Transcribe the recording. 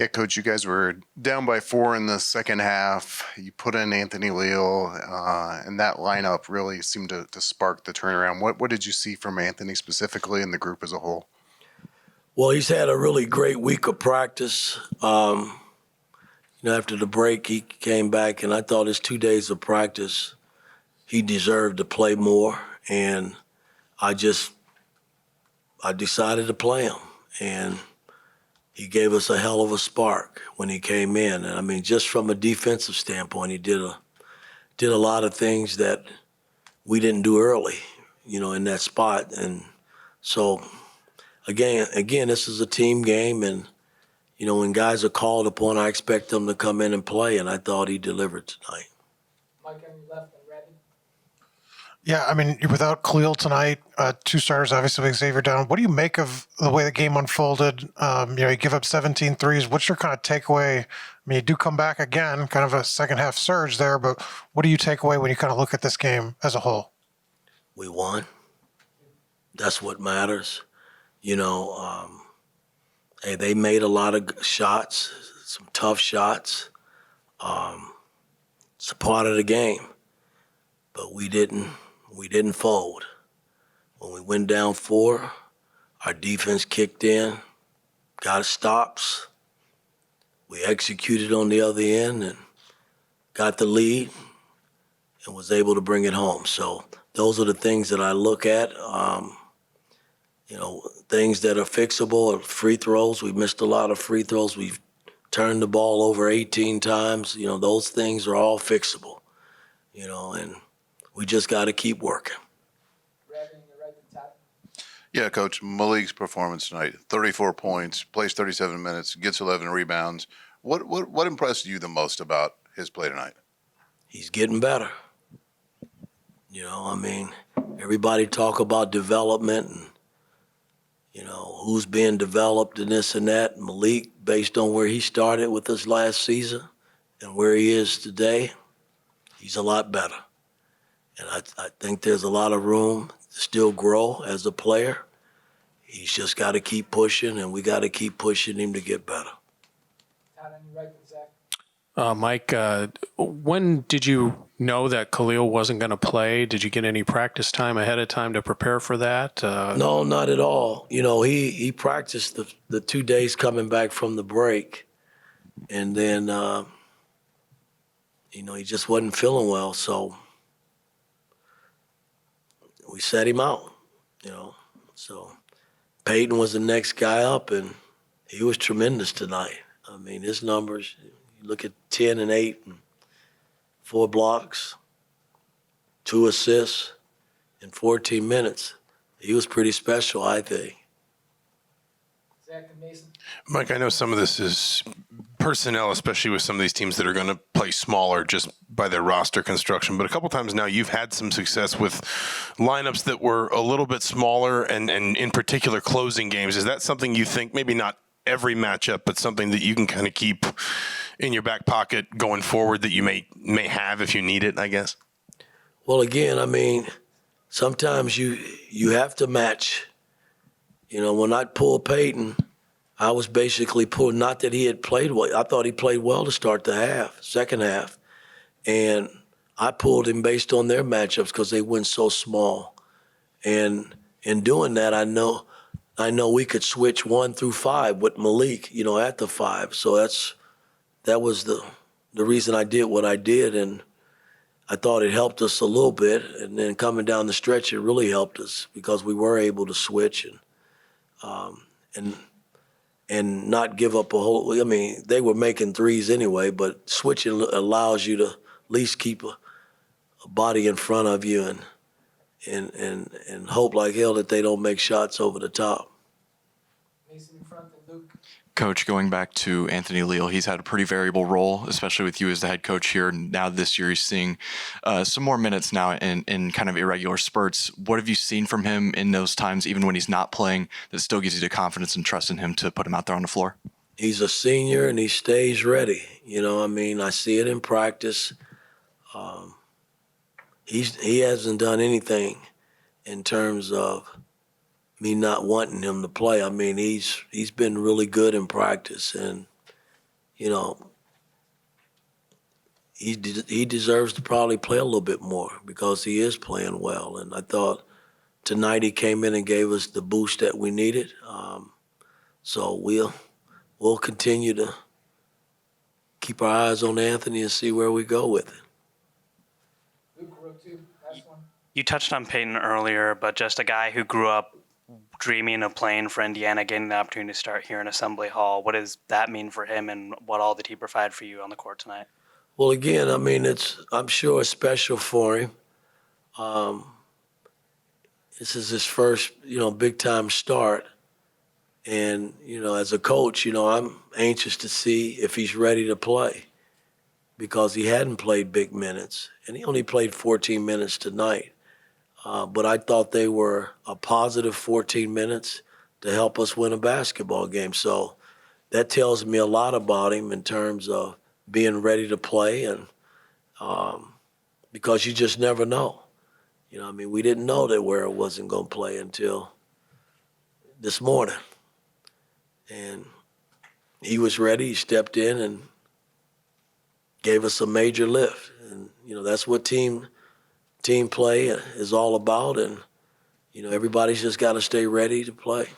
Yeah, Coach, you guys were down by 4 in the second half. You put in Anthony Leal, and that lineup really seemed to spark the turnaround. What did you see from Anthony specifically and the group as a whole? Well, he's had a really great week of practice. After the break, he came back, and I thought his 2 days of practice, he deserved to play more, and I decided to play him, and he gave us a hell of a spark when he came in. And I mean, just from a defensive standpoint, he did a lot of things that we didn't do early, in that spot. And so, again, this is a team game, and when guys are called upon, I expect them to come in and play, and I thought he delivered tonight. Mike, on your left and ready. Yeah, I mean, you're without Khalil tonight, 2 starters, obviously with Xavier down. What do you make of the way the game unfolded? You give up 17 threes. What's your kind of takeaway? I mean, you do come back again, kind of a second half surge there, but what do you take away when you kind of look at this game as a whole? We won. That's what matters. Hey, they made a lot of shots, some tough shots. It's a part of the game, but we didn't fold. When we went down 4, our defense kicked in, got stops. We executed on the other end and got the lead and was able to bring it home. So those are the things that I look at. Things that are fixable, free throws. We missed a lot of free throws. We've turned the ball over 18 times. Those things are all fixable, and we just got to keep working. Yeah, Coach, Malik's performance tonight, 34 points, plays 37 minutes, gets 11 rebounds. What impressed you the most about his play tonight? He's getting better. Everybody talk about development and, who's being developed and this and that. Malik, based on where he started with us last season and where he is today, he's a lot better. And I think there's a lot of room to still grow as a player. He's just got to keep pushing, and we got to keep pushing him to get better. Mike, when did you know that Khalil wasn't going to play? Did you get any practice time ahead of time to prepare for that? No, not at all. He practiced the 2 days coming back from the break, and then, he just wasn't feeling well, so we set him out, So Peyton was the next guy up, and he was tremendous tonight. I mean, his numbers, you look at 10 and 8 and 4 blocks, 2 assists in 14 minutes. He was pretty special, I think. Zach and Mason. Mike, I know some of this is personnel, especially with some of these teams that are going to play smaller just by their roster construction. But a couple times now you've had some success with lineups that were a little bit smaller and in particular closing games. Is that something you think, maybe not every matchup, but something that you can kind of keep in your back pocket going forward that you may have if you need it, I guess? Well, again, sometimes you have to match. When I pulled Peyton, I was basically pulling, not that he had played well. I thought he played well to start the second half. And I pulled him based on their matchups because they went so small. And in doing that, I know we could switch 1 through 5 with Malik, at the 5. So that was the reason I did what I did. And I thought it helped us a little bit. And then coming down the stretch, it really helped us because we were able to switch and not give up a whole. They were making threes anyway, but switching allows you to at least keep a body in front of you and hope like hell that they don't make shots over the top. Mason in front and Luke. Coach, going back to Anthony Leal, he's had a pretty variable role, especially with you as the head coach here. Now this year he's seeing some more minutes now in kind of irregular spurts. What have you seen from him in those times, even when he's not playing, that still gives you the confidence and trust in him to put him out there on the floor? He's a senior and he stays ready. I see it in practice. He hasn't done anything in terms of me not wanting him to play. He's been really good in practice, and you know, he deserves to probably play a little bit more because he is playing well. And I thought tonight he came in and gave us the boost that we needed. So we'll continue to keep our eyes on Anthony and see where we go with it. Luke, row two, last one. You touched on Peyton earlier, but just a guy who grew up dreaming of playing for Indiana, getting the opportunity to start here in Assembly Hall. What does that mean for him, and what all did he provide for you on the court tonight? Well, again, I mean, I'm sure it's special for him. This is his first, big time start. And, as a coach, I'm anxious to see if he's ready to play because he hadn't played big minutes, and he only played 14 minutes tonight. But I thought they were a positive 14 minutes to help us win a basketball game. So that tells me a lot about him in terms of being ready to play, and because you just never know. We didn't know that Ware wasn't going to play until this morning. And he was ready. He stepped in and gave us a major lift. And, that's what team play is all about. And, everybody's just got to stay ready to play.